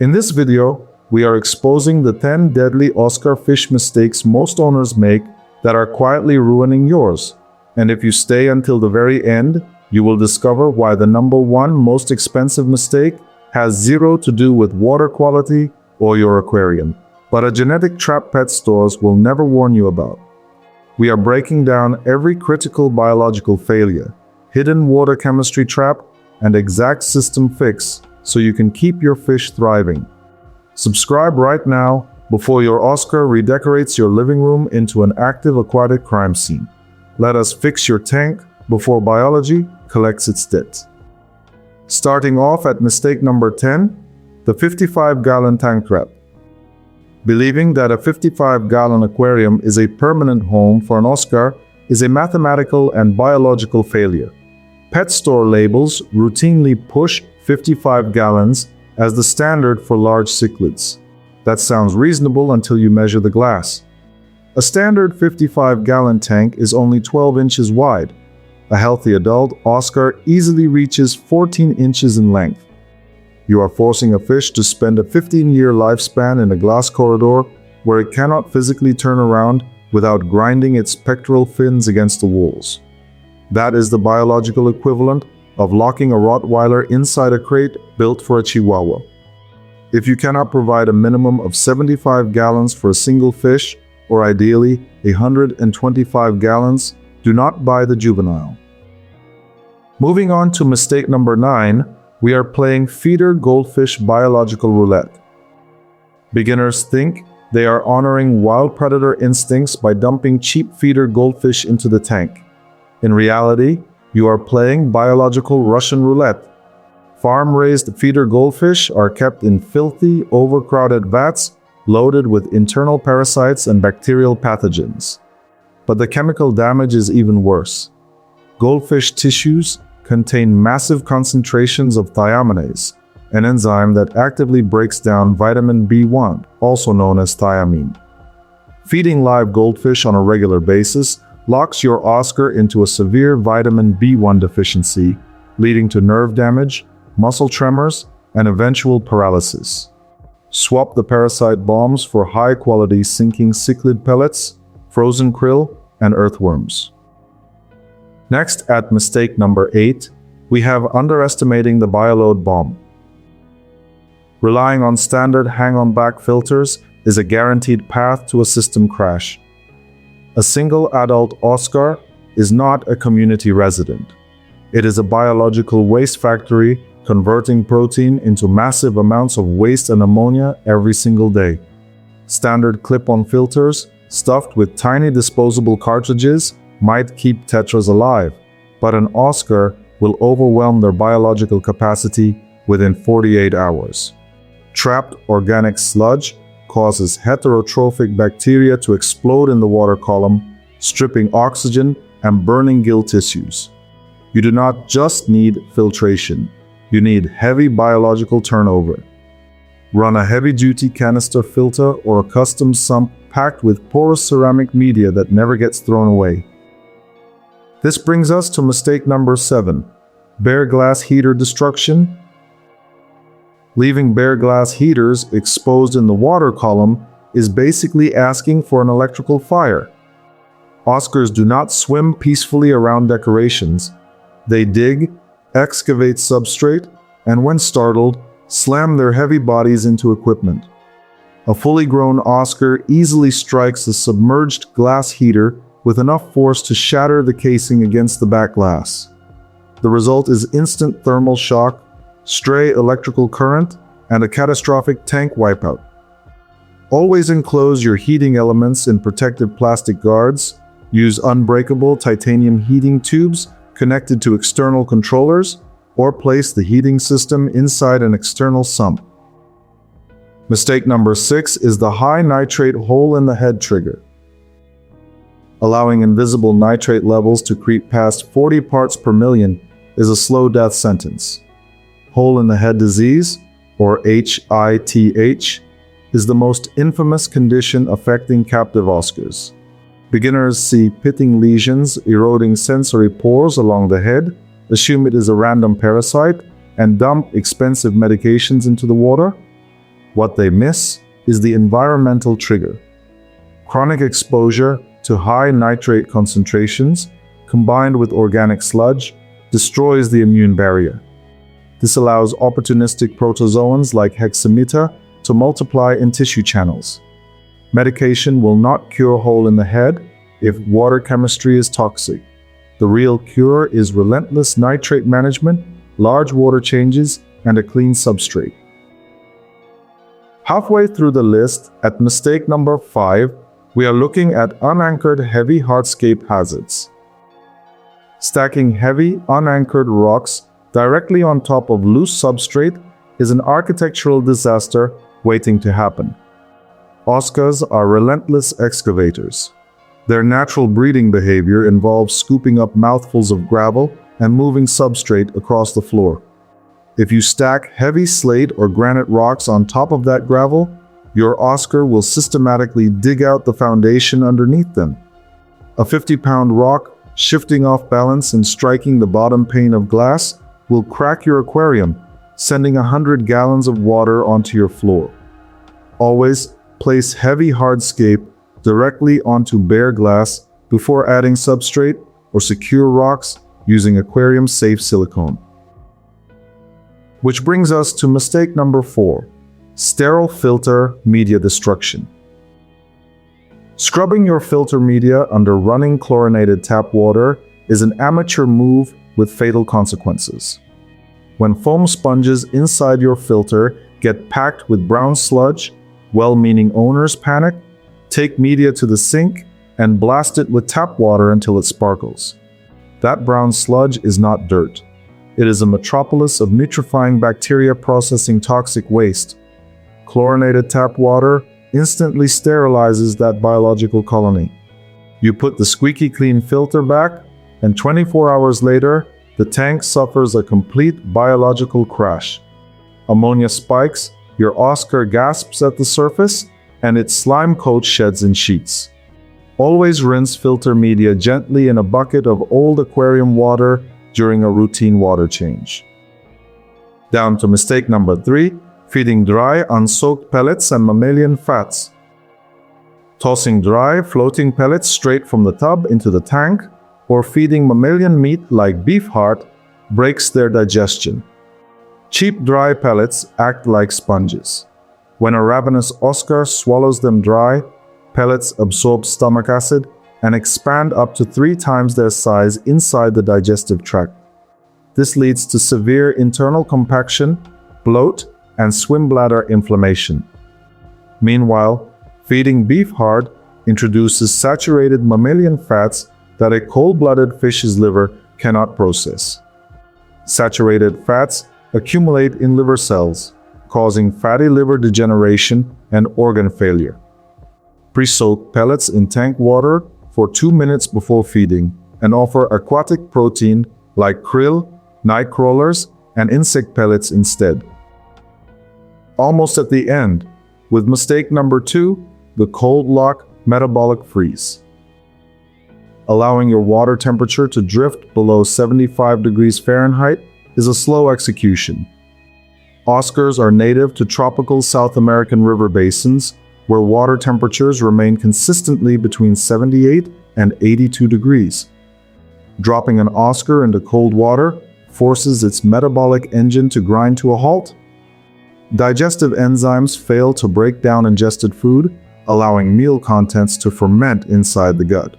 In this video, we are exposing the 10 deadly Oscar fish mistakes most owners make that are quietly ruining yours. And if you stay until the very end, you will discover why the number one most expensive mistake has zero to do with water quality or your aquarium, but a genetic trap pet stores will never warn you about. We are breaking down every critical biological failure, hidden water chemistry trap, and exact system fix so you can keep your fish thriving. Subscribe right now before your Oscar redecorates your living room into an active aquatic crime scene. Let us fix your tank before biology collects its debt. Starting off at mistake number 10, the 55-gallon tank trap. Believing that a 55-gallon aquarium is a permanent home for an Oscar is a mathematical and biological failure. Pet store labels routinely push 55 gallons as the standard for large cichlids. That sounds reasonable until you measure the glass. A standard 55-gallon tank is only 12 inches wide. A healthy adult Oscar easily reaches 14 inches in length. You are forcing a fish to spend a 15-year lifespan in a glass corridor where it cannot physically turn around without grinding its pectoral fins against the walls. That is the biological equivalent of locking a Rottweiler inside a crate built for a Chihuahua. If you cannot provide a minimum of 75 gallons for a single fish, or ideally 125 gallons, do not buy the juvenile. Moving on to mistake number 9, we are playing feeder goldfish biological roulette. Beginners think they are honoring wild predator instincts by dumping cheap feeder goldfish into the tank. In reality, you are playing biological Russian roulette. Farm-raised feeder goldfish are kept in filthy, overcrowded vats loaded with internal parasites and bacterial pathogens. But the chemical damage is even worse. Goldfish tissues contain massive concentrations of thiaminase, an enzyme that actively breaks down vitamin B1, also known as thiamine. Feeding live goldfish on a regular basis locks your Oscar into a severe vitamin B1 deficiency, leading to nerve damage, muscle tremors, and eventual paralysis. Swap the parasite bombs for high-quality sinking cichlid pellets, frozen krill, and earthworms. Next, at mistake number 8, we have underestimating the Bioload bomb. Relying on standard hang-on-back filters is a guaranteed path to a system crash. A single adult Oscar is not a community resident. It is a biological waste factory converting protein into massive amounts of waste and ammonia every single day. Standard clip-on filters stuffed with tiny disposable cartridges might keep tetras alive, but an Oscar will overwhelm their biological capacity within 48 hours. Trapped organic sludge causes heterotrophic bacteria to explode in the water column, stripping oxygen and burning gill tissues. You do not just need filtration, you need heavy biological turnover. Run a heavy-duty canister filter or a custom sump packed with porous ceramic media that never gets thrown away. This brings us to mistake number 7, bare glass heater destruction. Leaving bare glass heaters exposed in the water column is basically asking for an electrical fire. Oscars do not swim peacefully around decorations. They dig, excavate substrate, and when startled, slam their heavy bodies into equipment. A fully grown Oscar easily strikes a submerged glass heater with enough force to shatter the casing against the back glass. The result is instant thermal shock, stray electrical current, and a catastrophic tank wipeout. Always enclose your heating elements in protective plastic guards, use unbreakable titanium heating tubes connected to external controllers, or place the heating system inside an external sump. Mistake number 6 is the high nitrate hole in the head trigger. Allowing invisible nitrate levels to creep past 40 parts per million is a slow death sentence. Hole in the head disease, or HITH, is the most infamous condition affecting captive Oscars. Beginners see pitting lesions eroding sensory pores along the head, assume it is a random parasite, and dump expensive medications into the water. What they miss is the environmental trigger. Chronic exposure to high nitrate concentrations, combined with organic sludge, destroys the immune barrier. This allows opportunistic protozoans like hexameta to multiply in tissue channels. Medication will not cure hole in the head if water chemistry is toxic. The real cure is relentless nitrate management, large water changes, and a clean substrate. Halfway through the list, at mistake number 5, we are looking at unanchored heavy hardscape hazards. Stacking heavy, unanchored rocks directly on top of loose substrate is an architectural disaster waiting to happen. Oscars are relentless excavators. Their natural breeding behavior involves scooping up mouthfuls of gravel and moving substrate across the floor. If you stack heavy slate or granite rocks on top of that gravel, your Oscar will systematically dig out the foundation underneath them. A 50-pound rock shifting off balance and striking the bottom pane of glass will crack your aquarium, sending 100 gallons of water onto your floor. Always place heavy hardscape directly onto bare glass before adding substrate or secure rocks using aquarium-safe silicone. Which brings us to mistake number 4, sterile filter media destruction. Scrubbing your filter media under running chlorinated tap water is an amateur move with fatal consequences. When foam sponges inside your filter get packed with brown sludge, well-meaning owners panic, take media to the sink, and blast it with tap water until it sparkles. That brown sludge is not dirt. It is a metropolis of nitrifying bacteria processing toxic waste. Chlorinated tap water instantly sterilizes that biological colony. You put the squeaky clean filter back, and 24 hours later, the tank suffers a complete biological crash. Ammonia spikes, your Oscar gasps at the surface, and its slime coat sheds in sheets. Always rinse filter media gently in a bucket of old aquarium water during a routine water change. Down to mistake number 3, feeding dry, unsoaked pellets and mammalian fats. Tossing dry, floating pellets straight from the tub into the tank, or feeding mammalian meat like beef heart breaks their digestion. Cheap dry pellets act like sponges. When a ravenous Oscar swallows them dry, pellets absorb stomach acid and expand up to 3 times their size inside the digestive tract. This leads to severe internal compaction, bloat, and swim bladder inflammation. Meanwhile, feeding beef heart introduces saturated mammalian fats that a cold-blooded fish's liver cannot process. Saturated fats accumulate in liver cells, causing fatty liver degeneration and organ failure. Pre-soak pellets in tank water for 2 minutes before feeding and offer aquatic protein like krill, night crawlers, and insect pellets instead. Almost at the end, with mistake number 2, the cold lock metabolic freeze. Allowing your water temperature to drift below 75 degrees Fahrenheit is a slow execution. Oscars are native to tropical South American river basins where water temperatures remain consistently between 78 and 82 degrees. Dropping an Oscar into cold water forces its metabolic engine to grind to a halt. Digestive enzymes fail to break down ingested food, allowing meal contents to ferment inside the gut.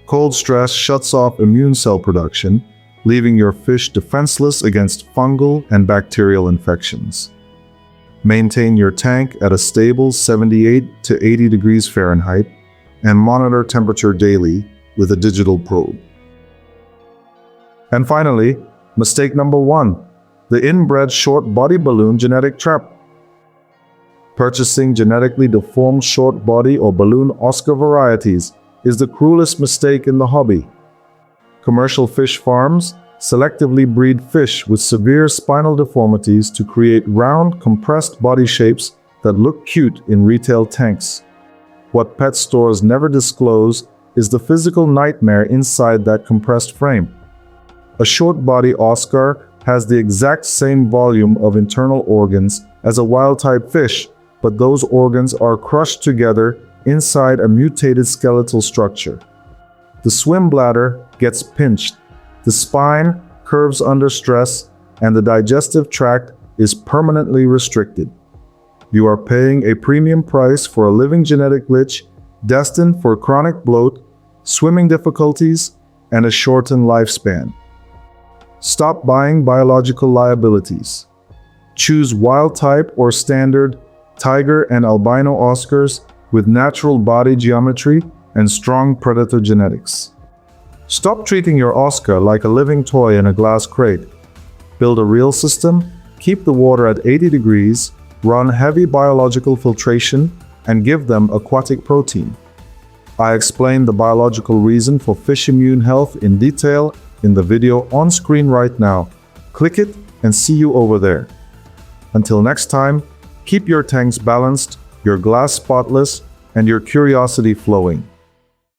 Cold stress shuts off immune cell production, leaving your fish defenseless against fungal and bacterial infections. Maintain your tank at a stable 78 to 80 degrees Fahrenheit and monitor temperature daily with a digital probe. And finally, mistake number 1, the inbred short body balloon genetic trap. Purchasing genetically deformed short body or balloon Oscar varieties is the cruelest mistake in the hobby. Commercial fish farms selectively breed fish with severe spinal deformities to create round, compressed body shapes that look cute in retail tanks. What pet stores never disclose is the physical nightmare inside that compressed frame. A short body Oscar has the exact same volume of internal organs as a wild-type fish, but those organs are crushed together inside a mutated skeletal structure. The swim bladder gets pinched, the spine curves under stress, and the digestive tract is permanently restricted. You are paying a premium price for a living genetic glitch destined for chronic bloat, swimming difficulties, and a shortened lifespan. Stop buying biological liabilities. Choose wild-type or standard tiger and albino Oscars with natural body geometry and strong predator genetics. Stop treating your Oscar like a living toy in a glass crate. Build a real system, keep the water at 80 degrees, run heavy biological filtration, and give them aquatic protein. I explain the biological reason for fish immune health in detail in the video on screen right now. Click it and see you over there. Until next time, keep your tanks balanced, your glass spotless, and your curiosity flowing.